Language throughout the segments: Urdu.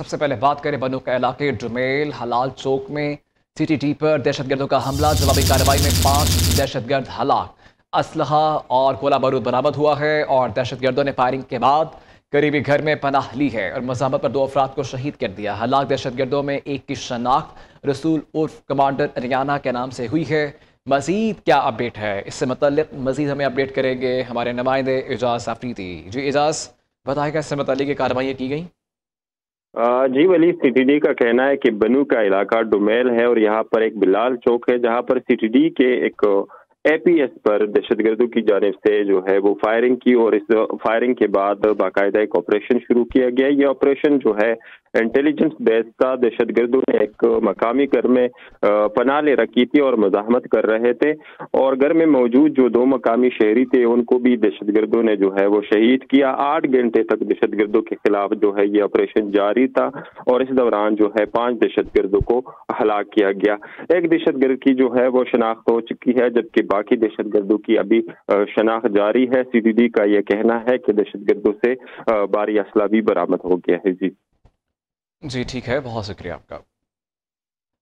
سب سے پہلے بات کریں بنو کا علاقے ڈومیل حلال چوک میں سی ٹی ٹی پر دہشت گردوں کا حملہ، جوابی کارروائی میں 5 دہشت گرد ہلاک، اسلحہ اور گولہ بارود برآمد ہوا ہے اور دہشت گردوں نے فائرنگ کے بعد قریبی گھر میں پناہ لی ہے اور مزاحمت پر 2 افراد کو شہید کر دیا۔ ہلاک دہشت گردوں میں ایک کی شناخت رسول عرف کمانڈر اریانہ کے نام سے ہوئی ہے۔ مزید کیا اپڈیٹ ہے، اس سے متعلق مزید ہمیں اپڈیٹ کریں گے ہمارے نمائندے اعجاز آفریدی۔ جی اعجاز، بتائے گا اس سے متعلق یہ کارروائیاں کی گئیں؟ جی ولی سی ٹی ڈی کا کہنا ہے کہ بنو کا علاقہ ڈومیل ہے اور یہاں پر ایک بلال چوک ہے جہاں پر سی ٹی ڈی کے ایک اے پی ایس پر دہشت گردوں کی جانب سے جو ہے وہ فائرنگ کی اور اس فائرنگ کے بعد باقاعدہ ایک آپریشن شروع کیا گیا۔ یہ آپریشن جو ہے انٹیلیجنس بیس تھا، دہشت گردوں نے ایک مقامی گھر میں پناہ لے رکھی تھی اور مزاحمت کر رہے تھے اور گھر میں موجود جو 2 مقامی شہری تھے ان کو بھی دہشت گردوں نے جو ہے وہ شہید کیا۔ 8 گھنٹے تک دہشت گردوں کے خلاف جو ہے یہ آپریشن جاری تھا اور اس دوران جو ہے 5 دہشت گردوں کو ہلاک کیا گیا۔ ایک دہشت گرد کی جو ہے وہ شناخت ہو چکی ہے جبکہ باقی دہشت گردوں کی ابھی شناخت جاری ہے۔ سی ڈی ڈی کا یہ کہنا ہے کہ دہشت گردوں سے بھاری اسلحہ بھی برآمد ہو گیا ہے۔ جی ٹھیک ہے، بہت شکریہ آپ کا۔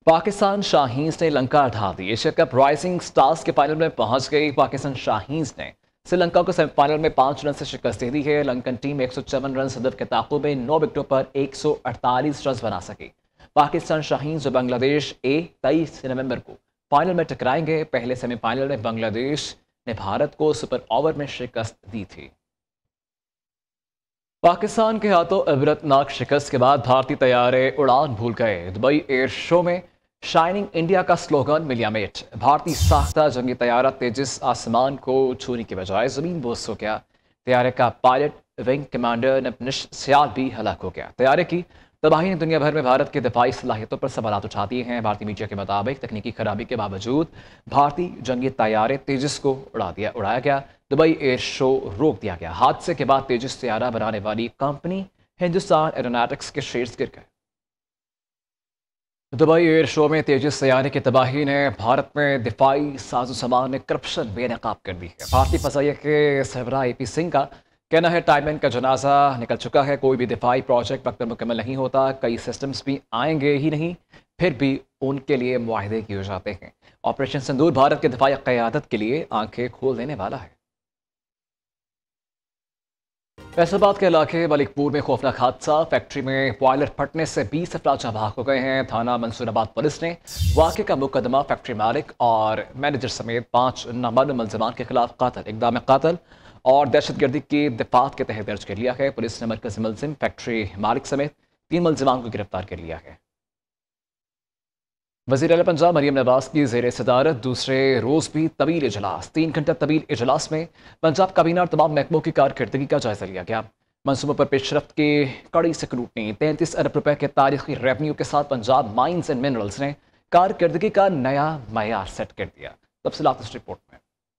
پاکستان شاہینز نے لنکا ڈھا دی، ایشیا کپ رائزنگ سٹارز کے فائنل میں پہنچ گئی۔ پاکستان شاہینز نے سری لنکا کو سیمی فائنل میں 5 رن سے شکست دے دی ہے۔ لنکن ٹیم 154 رنز ہدف کے تعاقب میں 9 وکٹوں پر 148 رنز بنا سکی۔ پاکستان شاہینز اور بنگلہ دیش 23 نومبر کو فائنل میں ٹکرائیں گے۔ پہلے سیمی فائنل میں بنگلہ دیش نے بھارت کو سپر اوور میں شکست دی تھی۔ پاکستان کے ہاتھوں عبرتناک شکست کے بعد بھارتی طیارے اڑان بھول گئے۔ دبئی ایئر شو میں شائننگ انڈیا کا سلوگن ملیا میٹ۔ بھارتی ساختہ جنگی طیارہ تیجس آسمان کو چھونے کے بجائے زمین بوس ہو گیا۔ طیارے کا پائلٹ ونگ کمانڈر نپنش سیال بھی ہلاک ہو گیا۔ طیارے کی تباہی نے دنیا بھر میں بھارت کی دفاعی صلاحیتوں پر سوالات اٹھا دیے ہیں۔ بھارتی میڈیا کے مطابق تکنیکی خرابی کے باوجود بھارتی جنگی طیارے تیجس کو اڑایا گیا۔ دبئی ایئر شو روک دیا گیا۔ حادثے کے بعد تیجس طیارہ بنانے والی کمپنی ہندوستان ایروناٹکس کے شیئرز گر گئے۔ دبئی ایئر شو میں تیجس طیارے کی تباہی نے بھارت میں دفاعی ساز و سامان میں کرپشن بے نقاب کر دی ہے۔ بھارتی فضائیہ کے سربراہ اے پی سنگھ کا کہنا ہے ٹائم لائن کا جنازہ نکل چکا ہے۔ کوئی بھی دفاعی پروجیکٹ وقت پر مکمل نہیں ہوتا، کئی سسٹمز بھی آئیں گے ہی نہیں، پھر بھی ان کے لیے معاہدے کیے جاتے ہیں۔ آپریشن سندور بھارت کے دفاعی قیادت کے لیے آنکھیں کھول دینے والا ہے۔ فیصل آباد کے علاقے ملک پور میں خوفناک حادثہ، فیکٹری میں بوائلر پھٹنے سے 20 افراد جاں بحق ہو گئے ہیں۔ تھانہ منصور آباد پولیس نے واقعے کا مقدمہ فیکٹری مالک اور مینیجر سمیت 5 نامعلوم ملزمان کے خلاف اقدام قتل اور دہشت گردی کی دفعات کے تحت درج کر لیا ہے۔ پولیس نے مرکزی ملزم، فیکٹری مالک سمیت 3 ملزمان کو گرفتار کر لیا ہے۔ وزیر اعلیٰ پنجاب مریم نواز کی زیر صدارت دوسرے روز بھی طویل اجلاس، 3 گھنٹہ طویل اجلاس میں پنجاب کابینہ اور تمام محکموں کی کارکردگی کا جائزہ لیا گیا۔ منصوبوں پر پیش رفت کی کڑی سکروٹنی، 33 ارب روپے کے تاریخی ریونیو کے ساتھ پنجاب مائنز اینڈ منرلز نے کارکردگی کا نیا معیار سیٹ کر دیا۔ تفصیلات اس رپورٹ میں۔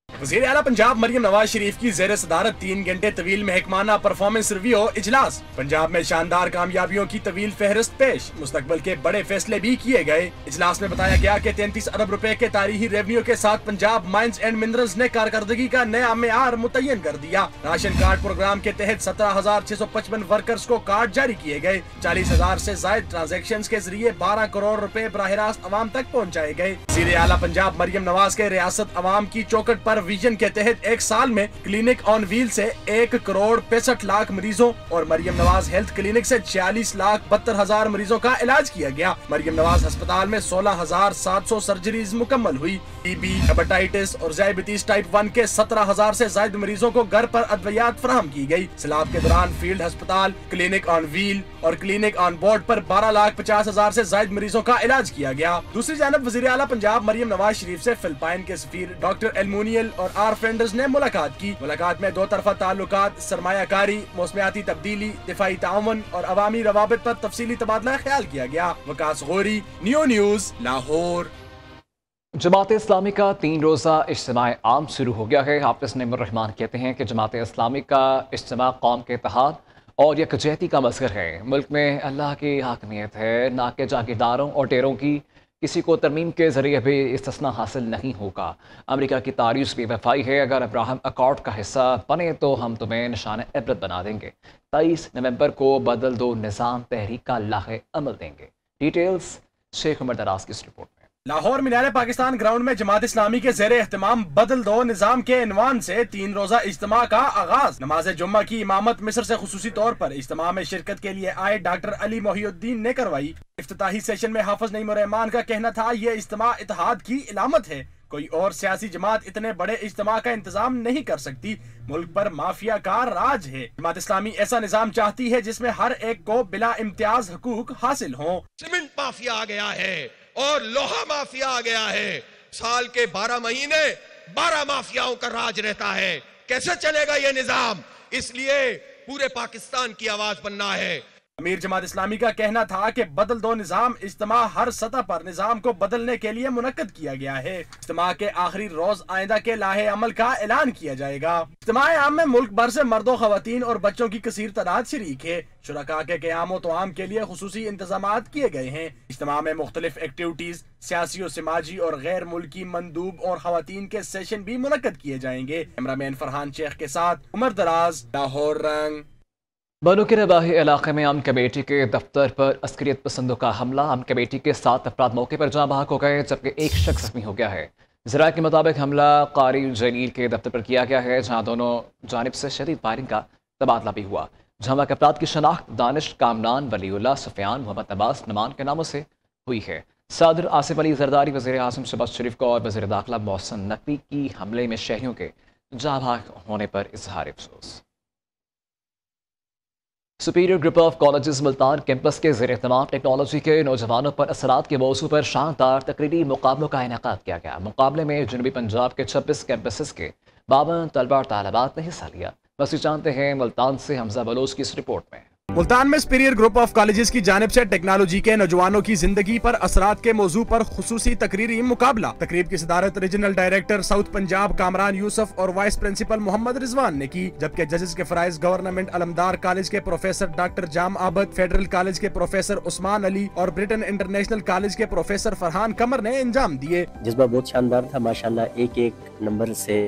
وزیر اعلیٰ پنجاب مریم نواز شریف کی زیر صدارت 3 گھنٹے طویل محکمانہ پرفارمنس ریویو اجلاس۔ پنجاب میں شاندار کامیابیوں کی طویل فہرست پیش، مستقبل کے بڑے فیصلے بھی کیے گئے۔ اجلاس میں بتایا گیا کہ 33 ارب روپے کے تاریخی ریونیو کے ساتھ پنجاب مائنز اینڈ منرلز نے کارکردگی کا نیا معیار متعین کر دیا۔ راشن کارڈ پروگرام کے تحت 17,655 ورکرز کو کارڈ جاری کیے گئے۔ 40,000 سے زائد ٹرانزیکشنز کے ذریعے 12 کروڑ روپے براہ راست عوام تک پہنچائے گئے۔ وزیر اعلیٰ پنجاب مریم نواز کے ریاست عوام کی چوکٹ پر ویژن کے تحت 1 سال میں کلینک آن ویل سے 1 کروڑ 65 لاکھ مریضوں اور مریم نواز ہیلتھ کلینک سے 46,72,000 مریضوں کا علاج کیا گیا۔ مریم نواز ہسپتال میں 16,700 سرجریز مکمل ہوئی۔ ٹی بی، ہیپاٹائٹس اور ذیابیطس ٹائپ 1 کے 17,000 سے زائد مریضوں کو گھر پر ادویات فراہم کی گئی۔ سیلاب کے دوران فیلڈ ہسپتال، کلینک آن ویل اور کلینک آن بورڈ پر 12,50,000 سے زائد مریضوں کا علاج کیا گیا۔ دوسری جانب وزیر اعلیٰ پنجاب مریم نواز شریف سے فلپائن کے سفیر ڈاکٹر ایلمونیل اور آر فرینڈز نے ملاقات کی۔ ملاقات میں 2 طرفہ تعلقات، سرمایہ کاری، موسمیاتی تبدیلی، دفاعی تعاون اور عوامی روابط پر تفصیلی تبادلہ خیال کیا گیا۔ وقاص غوری، نیو نیوز، لاہور۔ جماعت اسلامی کا 3 روزہ اجتماع عام شروع ہو گیا ہے۔ حافظ نعیم الرحمان کہتے ہیں کہ جماعت اسلامی کا اجتماع قوم کے اتحاد اور یکجہتی کا مظہر ہے۔ ملک میں اللہ کی حاکمیت ہے، نہ کہ جاگیرداروں اور ڈیروں کی۔ کسی کو ترمیم کے ذریعے بھی استثناء حاصل نہیں ہوگا۔ امریکہ کی تعریف بھی وفائی ہے، اگر ابراہم اکارڈ کا حصہ بنے تو ہم تمہیں نشان عبرت بنا دیں گے۔ 23 نومبر کو بدل دو نظام تحریک کا لاغ عمل دیں گے۔ ڈیٹیلز شیخ عمر دراز کی اس رپورٹ میں۔ لاہور مینار پاکستان گراؤنڈ میں جماعت اسلامی کے زیر اہتمام بدل دو نظام کے عنوان سے 3 روزہ اجتماع کا آغاز۔ نماز جمعہ کی امامت مصر سے خصوصی طور پر اجتماع میں شرکت کے لیے آئے ڈاکٹر علی محی الدین نے کروائی۔ افتتاحی سیشن میں حافظ نعیم الرحمان کا کہنا تھا، یہ اجتماع اتحاد کی علامت ہے، کوئی اور سیاسی جماعت اتنے بڑے اجتماع کا انتظام نہیں کر سکتی، ملک پر مافیا کا راج ہے۔ جماعت اسلامی ایسا نظام چاہتی ہے جس میں ہر ایک کو بلا امتیاز حقوق حاصل ہوں۔ سیمنٹ مافیا آ گیا ہے اور لوہا مافیا آ گیا ہے، سال کے 12 مہینے 12 مافیاؤں کا راج رہتا ہے، کیسے چلے گا یہ نظام؟ اس لیے پورے پاکستان کی آواز بننا ہے۔ امیر جماعت اسلامی کا کہنا تھا کہ بدل دو نظام اجتماع ہر سطح پر نظام کو بدلنے کے لیے منعقد کیا گیا ہے۔ اجتماع کے آخری روز آئندہ کے لاہے عمل کا اعلان کیا جائے گا۔ اجتماع عام میں ملک بھر سے مرد و خواتین اور بچوں کی کثیر تعداد شریک ہے۔ شرکاء کے قیام و طعام کے لیے خصوصی انتظامات کیے گئے ہیں۔ اجتماع میں مختلف ایکٹیویٹیز، سیاسی و سماجی اور غیر ملکی مندوب اور خواتین کے سیشن بھی منعقد کیے جائیں گے۔ کیمرہ مین فرحان شیخ کے ساتھ عمر دراز، لاہور رنگ۔ بنو کے نواحی علاقے میں امن کمیٹی کے دفتر پر عسکریت پسندوں کا حملہ، امن کمیٹی کے 7 افراد موقع پر جاں بحق ہو گئے جبکہ ایک شخص زخمی ہو گیا ہے۔ ذرائع کے مطابق حملہ قاری جلیل کے دفتر پر کیا گیا ہے، جہاں دونوں جانب سے شدید فائرنگ کا تبادلہ بھی ہوا۔ جہاں کے افراد کی شناخت دانش کامران، ولی اللہ، سفیان، محمد عباس، نمان کے ناموں سے ہوئی ہے۔ صدر آصف علی زرداری، وزیر اعظم شہباز شریف کو اور وزیر داخلہ محسن نقوی کی حملے میں شہریوں کے جاں بحق ہونے پر اظہار افسوس۔ Superior group of colleges Multan campus کے زیر اہتمام ٹیکنالوجی کے نوجوانوں پر اثرات کے موضوع پر شاندار تقریری مقابلوں کا انعقاد کیا گیا۔ مقابلے میں جنوبی پنجاب کے 26 کیمپسز کے 52 طلباء اور طالبات نے حصہ لیا۔ بس جانتے ہیں ملتان سے حمزہ بلوچ کی اس رپورٹ میں۔ ملتان میں سپیریئر گروپ آف کالجز کی جانب سے ٹیکنالوجی کے نوجوانوں کی زندگی پر اثرات کے موضوع پر خصوصی تقریری مقابلہ۔ تقریب کی صدارت regional director south Punjab Kamran Yousaf اور وائس پرنسپل محمد رضوان نے کی، جبکہ ججز کے فرائض گورنمنٹ علمدار کالج کے پروفیسر ڈاکٹر جام عابد، فیڈرل کالج کے پروفیسر عثمان علی اور برٹن انٹرنیشنل کالج کے پروفیسر فرحان قمر نے انجام دیے۔ جذبہ بہت شاندار تھا، ماشاءاللہ ایک نمبر سے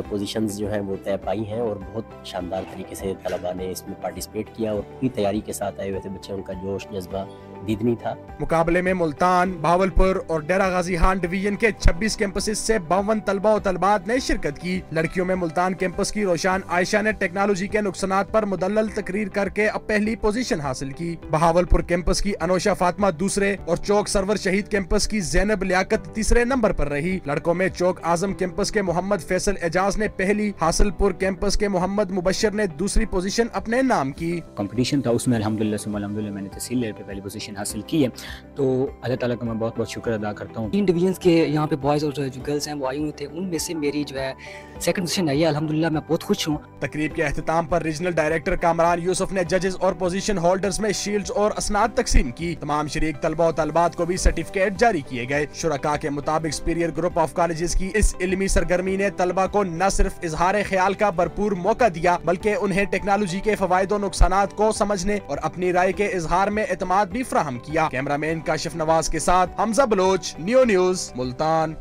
پوزیشنز جو ہیں وہ طے پائی ہیں اور بہت شاندار طریقے سے طلباء نے اس میں پارٹیسپیٹ کیا اور پوری تیاری کے ساتھ آئے ہوئے تھے بچے، ان کا جوش جذبہ دیدنی تھا۔ مقابلے میں ملتان، بہاولپور اور ڈیرہ غازی خان ڈویژن کے 26 کیمپسز سے 52 طلباء و طالبات نے شرکت کی۔ لڑکیوں میں ملتان کیمپس کی روشان عائشہ نے ٹیکنالوجی کے نقصانات پر مدلل تقریر کر کے اب پہلی پوزیشن حاصل کی۔ بہاولپور کیمپس کی انوشا فاطمہ دوسرے اور چوک سرور شہید کیمپس کی زینب لیاقت تیسرے نمبر پر رہی۔ لڑکوں میں چوک اعظم کیمپس کے محمد فیصل اعجاز نے پہلی، حاصل پور کیمپس کے محمد مبشر نے دوسری پوزیشن اپنے نام کی۔ کمپٹیشن تھا، اس میں الحمدللہ میں نے تحصیل لیول پہ پہلی پوزیشن حاصل کی ہے، تو اللہ تعالیٰ کا میں بہت بہت شکر ادا کرتا ہوں۔ 3 ڈویژنس کے یہاں پہ بوائز اور جو گرلز ہیں وہ آئی ہوئے تھے، ان میں سے میری جو ہے 2nd پوزیشن آئی ہے، الحمدللہ میں بہت خوش ہوں۔ تقریب کے اختتام پر ریجنل ڈائریکٹر کامران یوسف نے ججز اور پوزیشن ہولڈرز میں شیلڈز اور اسناد تقسیم کی۔ تمام شریک طلباء و طالبات کو بھی سرٹیفکیٹ جاری کیے گئے۔ شرکاء کے مطابق سپیریئر گروپ آف کالجز کی اس علمی سرگرمی نے طلباء کو نہ صرف اظہار خیال کا بھرپور موقع دیا بلکہ انہیں ٹیکنالوجی کے فوائد و نقصانات کو سمجھنے اور اپنی رائے کے اظہار میں اعتماد بھی فراہم کیا۔ کیمرہ مین کاشف نواز کے ساتھ Hamza Baloch, Neo News, Multan.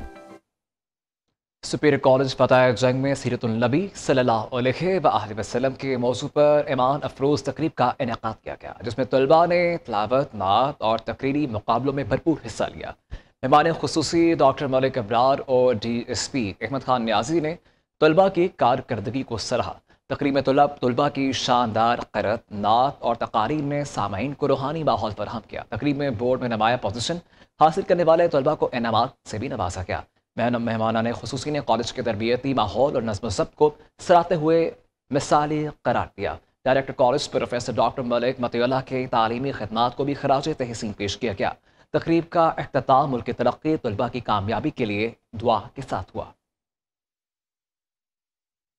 Superior college Fateh Jang میں سیرت النبی صلی اللہ علیہ وآلہ وسلم کے موضوع پر ایمان افروز تقریب کا انعقاد کیا گیا، جس میں طلباء نے تلاوت، نعت اور تقریری مقابلوں میں بھرپور حصہ لیا۔ مہمان خصوصی ڈاکٹر ملک ابرار اور D S P Ahmad Khan Niazi نے طلباء کی کارکردگی کو سراہا۔ تقریب میں طلباء کی شاندار قرأت، نعت اور تقاریر نے سامعین کو روحانی ماحول فراہم کیا۔ تقریب میں بورڈ میں نمایاں پوزیشن حاصل کرنے والے طلباء کو انعامات سے بھی نوازا گیا۔ مہمانان خصوصی نے کالج کے تربیتی ماحول اور نظم و ضبط کو سراہتے ہوئے مثالی قرار دیا۔ ڈائریکٹر کالج پروفیسر ڈاکٹر ملک مطیع اللہ کے تعلیمی خدمات کو بھی خراج تحسین پیش کیا گیا۔ تقریب کا اختتام ملک کی ترقی، طلباء کی کامیابی کے لیے دعا کے ساتھ ہوا۔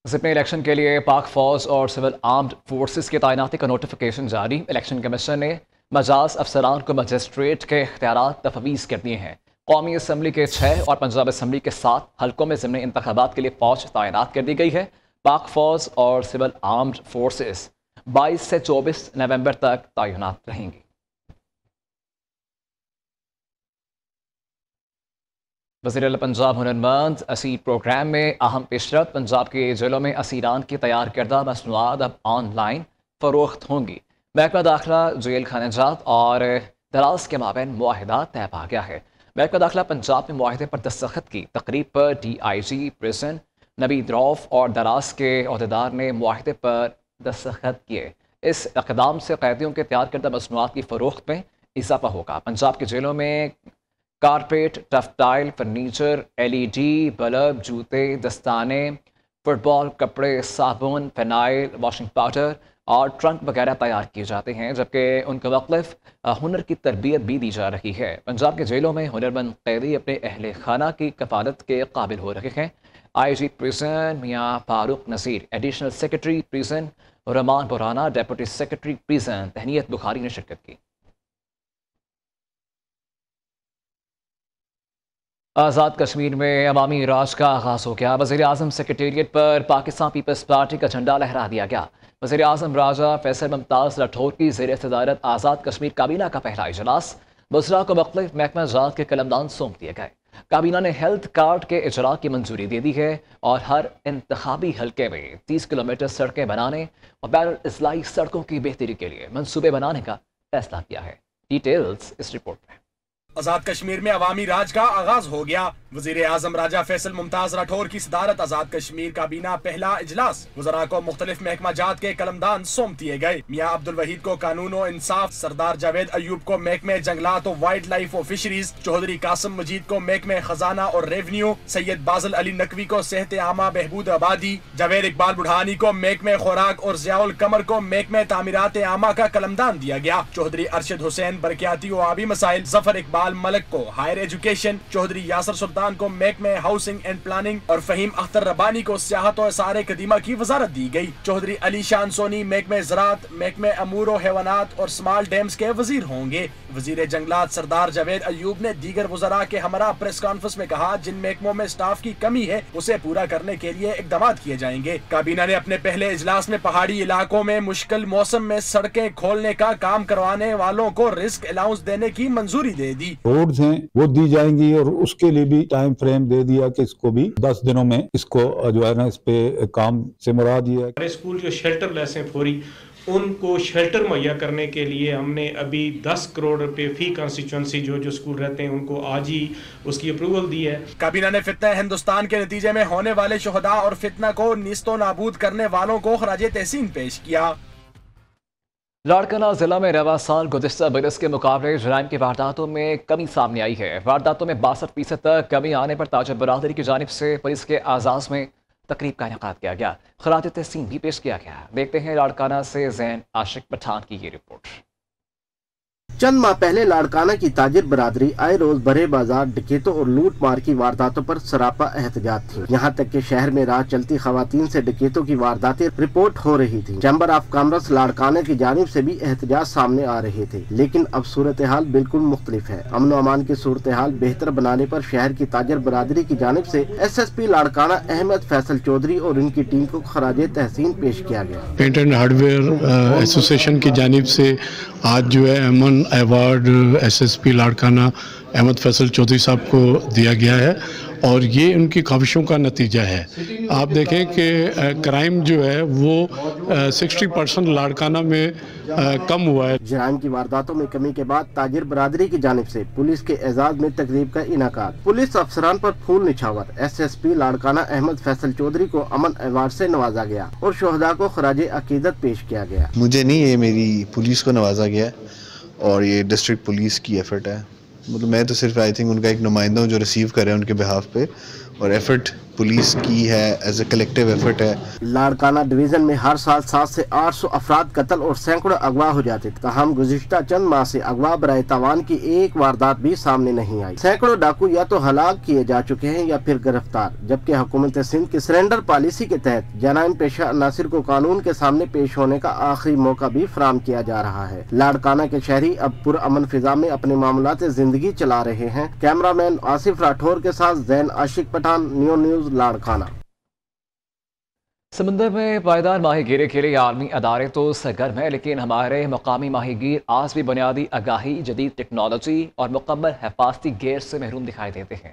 ضمنی الیکشن کے لیے پاک فوج اور سول آرمڈ فورسز کی تعیناتی کا نوٹیفیکیشن جاری۔ الیکشن کمیشن نے مجاز افسران کو مجسٹریٹ کے اختیارات تفویض کر دیے ہیں۔ قومی اسمبلی کے 6 اور پنجاب اسمبلی کے 7 حلقوں میں ضمنی انتخابات کے لیے فوج تعینات کر دی گئی ہے۔ پاک فوج اور سول آرمڈ فورسز 22 سے 24 نومبر تک تعینات رہیں گی۔ وزیر اعلیٰ پنجاب ہنرمند اسیر پروگرام میں اہم پیشرفت، پنجاب کے جیلوں میں اسیران کی تیار کردہ مصنوعات اب آن لائن فروخت ہوں گی۔ محکمہ داخلہ جیل خانہ جات اور دراز کے مابین معاہدہ طے پا گیا ہے۔ محکمہ داخلہ پنجاب میں معاہدے پر دستخط کی تقریب پر DIG پریزن نبید روف اور دراز کے عہدیدار نے معاہدے پر دستخط کیے۔ اس اقدام سے قیدیوں کے تیار کردہ مصنوعات کی فروخت میں اضافہ ہوگا۔ پنجاب کے جیلوں میں کارپیٹ، ٹفٹائل، فرنیچر، LED بلب، جوتے، دستانے، فٹ بال، کپڑے، صابن، فینائل، واشنگ پاؤڈر اور ٹرنک وغیرہ تیار کیے جاتے ہیں، جبکہ ان کو مختلف ہنر کی تربیت بھی دی جا رہی ہے۔ پنجاب کے جیلوں میں ہنرمند قیدی اپنے اہل خانہ کی کفالت کے قابل ہو رہے ہیں۔ IG پریزن میاں فاروق نصیر، ایڈیشنل سیکرٹری پریزن رحمان برانا، ڈیپوٹی سیکرٹری پریزن تہنیت بخاری نے شرکت کی۔ آزاد کشمیر میں عوامی راج کا آغاز ہو گیا۔ وزیر اعظم سیکریٹریٹ پر پاکستان پیپلز پارٹی کا جھنڈا لہرا دیا گیا۔ وزیر اعظم راجہ فیصل ممتاز راٹھور کی زیر صدارت آزاد کشمیر کابینہ کا پہلا اجلاس، وزراء کو مختلف محکمہ جات کے قلمدان سونپ دیے گئے۔ کابینہ نے ہیلتھ کارڈ کے اجراء کی منظوری دے دی ہے اور ہر انتخابی حلقے میں 30 کلومیٹر سڑکیں بنانے اور بین الاضلاعی سڑکوں کی بہتری کے لیے منصوبے بنانے کا فیصلہ کیا ہے۔ ڈیٹیلز اس رپورٹ میں۔ آزاد کشمیر میں عوامی راج کا آغاز ہو گیا۔ وزیر اعظم راجہ فیصل ممتاز راٹھور کی صدارت آزاد کشمیر کابینہ پہلا اجلاس، وزراء کو مختلف محکمہ جات کے قلمدان سونپ دیے گئے۔ میاں عبدالوحید کو قانون و انصاف، سردار جاوید ایوب کو محکمہ جنگلات و وائلڈ لائف و فشریز، چودھری قاسم مجید کو محکمہ خزانہ اور ریونیو، سید بازل علی نقوی کو صحت عامہ بہبود آبادی، جاوید اقبال بڑھانی کو محکمہ خوراک اور ضیاء القمر کو محکمہ تعمیرات عامہ کا قلمدان دیا گیا۔ چودھری ارشد حسین برقیاتی و آبی مسائل، ظفر اقبال ملک کو ہائر ایجوکیشن، چودھری یاسر سلطان کو محکمہ ہاؤسنگ اینڈ پلاننگ اور فہیم اختر ربانی کو سیاحت و آثار قدیمہ کی وزارت دی گئی۔ چودھری علی شان سونی محکمہ زراعت، محکمہ امور و حیوانات اور سمال ڈیمز کے وزیر ہوں گے۔ وزیر جنگلات سردار جاوید ایوب نے دیگر وزراء کے ہمراہ پریس کانفرنس میں کہا، جن محکموں میں سٹاف کی کمی ہے اسے پورا کرنے کے لیے اقدامات کیے جائیں گے۔ کابینہ نے اپنے پہلے اجلاس میں پہاڑی علاقوں میں مشکل موسم میں سڑکیں کھولنے کا کام کروانے والوں کو رسک الاؤنس دینے کی منظوری دے دی۔ روڈز ہیں وہ دی جائیں گی اور اس کے لیے بھی ٹائم فریم دے دیا کہ اس کو بھی 10 دنوں میں اس کو جو ہے نا اس پہ کام سے مراد یہ ہے۔ اسکول جو شیلٹر لیس ہیں فوری، ان کو شیلٹر مہیا کرنے کے لیے ہم نے ابھی 10 کروڑ روپے فی کانسٹیچوئنسی جو اسکول رہتے ہیں ان کو آج ہی اس کی اپروول دی ہے۔ کابینہ نے فتنہ ہندوستان کے نتیجے میں ہونے والے شہداء اور فتنہ کو نیست و نابود کرنے والوں کو خراج تحسین پیش کیا۔ لاڑکانہ ضلع میں رواں سال گزشتہ برس کے مقابلے جرائم کی وارداتوں میں کمی سامنے آئی ہے۔ وارداتوں میں 62% تک کمی آنے پر تاجر برادری کی جانب سے پولیس کے اعزاز میں تقریب کا انعقاد کیا گیا، خراج تحسین بھی پیش کیا گیا۔ دیکھتے ہیں لاڑکانہ سے زین عاشق پٹھان کی یہ رپورٹ۔ چند ماہ پہلے لاڑکانہ کی تاجر برادری آئے روز بڑے بازار ڈکیتوں اور لوٹ مار کی وارداتوں پر سراپا احتجاج تھی، یہاں تک کہ شہر میں راہ چلتی خواتین سے ڈکیتوں کی وارداتیں رپورٹ ہو رہی تھی۔ چیمبر آف کامرس لاڑکانہ کی جانب سے بھی احتجاج سامنے آ رہے تھے، لیکن اب صورتحال بالکل مختلف ہے۔ امن و امان کی صورتحال بہتر بنانے پر شہر کی تاجر برادری کی جانب سے SSP لاڑکانہ احمد فیصل چودھری اور ان کی ٹیم کو خراج تحسین پیش کیا گیا۔ Paint and hardware association کی جانب سے آج جو ہے امن ایوارڈ SSP لاڑکانہ احمد فیصل چودھری صاحب کو دیا گیا ہے اور یہ ان کی کاوشوں کا نتیجہ ہے۔ آپ دیکھیں کہ کرائم جو ہے وہ 60% لاڑکانہ میں کم ہوا ہے۔ جرائم کی وارداتوں میں کمی کے بعد تاجر برادری کی جانب سے پولیس کے اعزاز میں تقریب کا انعقاد، پولیس افسران پر پھول نچھاور، SSP لاڑکانہ احمد فیصل چودھری کو امن ایوارڈ سے نوازا گیا اور شہداء کو خراج عقیدت پیش کیا گیا۔ مجھے نہیں، یہ میری پولیس کو نوازا گیا ہے اور یہ ڈسٹرکٹ پولیس کی ایفرٹ ہے۔ مطلب میں تو صرف آئی تھنک ان کا ایک نمائندہ ہوں جو ریسیو کر رہے ہیں ان کے بہاف پہ، اور ایفرٹ پولیس کی ہے، ایز اے کلیکٹیو ایفرٹ ہے۔ لاڑکانہ ڈویژن میں ہر سال 700 سے 800 افراد قتل اور سینکڑوں اغوا ہو جاتے تھے، تاہم گزشتہ چند ماہ سے اغوا برائے تاوان کی ایک واردات بھی سامنے نہیں آئی۔ سینکڑوں ڈاکو یا تو ہلاک کیے جا چکے ہیں یا پھر گرفتار، جبکہ حکومت سندھ کی سرنڈر پالیسی کے تحت جرائم پیشہ عناصر کو قانون کے سامنے پیش ہونے کا آخری موقع بھی فراہم کیا جا رہا ہے۔ لاڑکانہ کے شہری اب پرامن فضا میں اپنے معاملات زندگی چلا رہے ہیں۔ کیمرہ مین آصف راٹھور کے ساتھ زین عاشق پٹھان، نیو نیوز لاڑکانہ۔ سمندر میں پائیدار ماہی گیری کے لیے عالمی ادارے تو سرگرم ہیں، لیکن ہمارے مقامی ماہی گیر آج بھی بنیادی آگاہی، جدید ٹیکنالوجی اور مکمل حفاظتی گیئر سے محروم دکھائی دیتے ہیں۔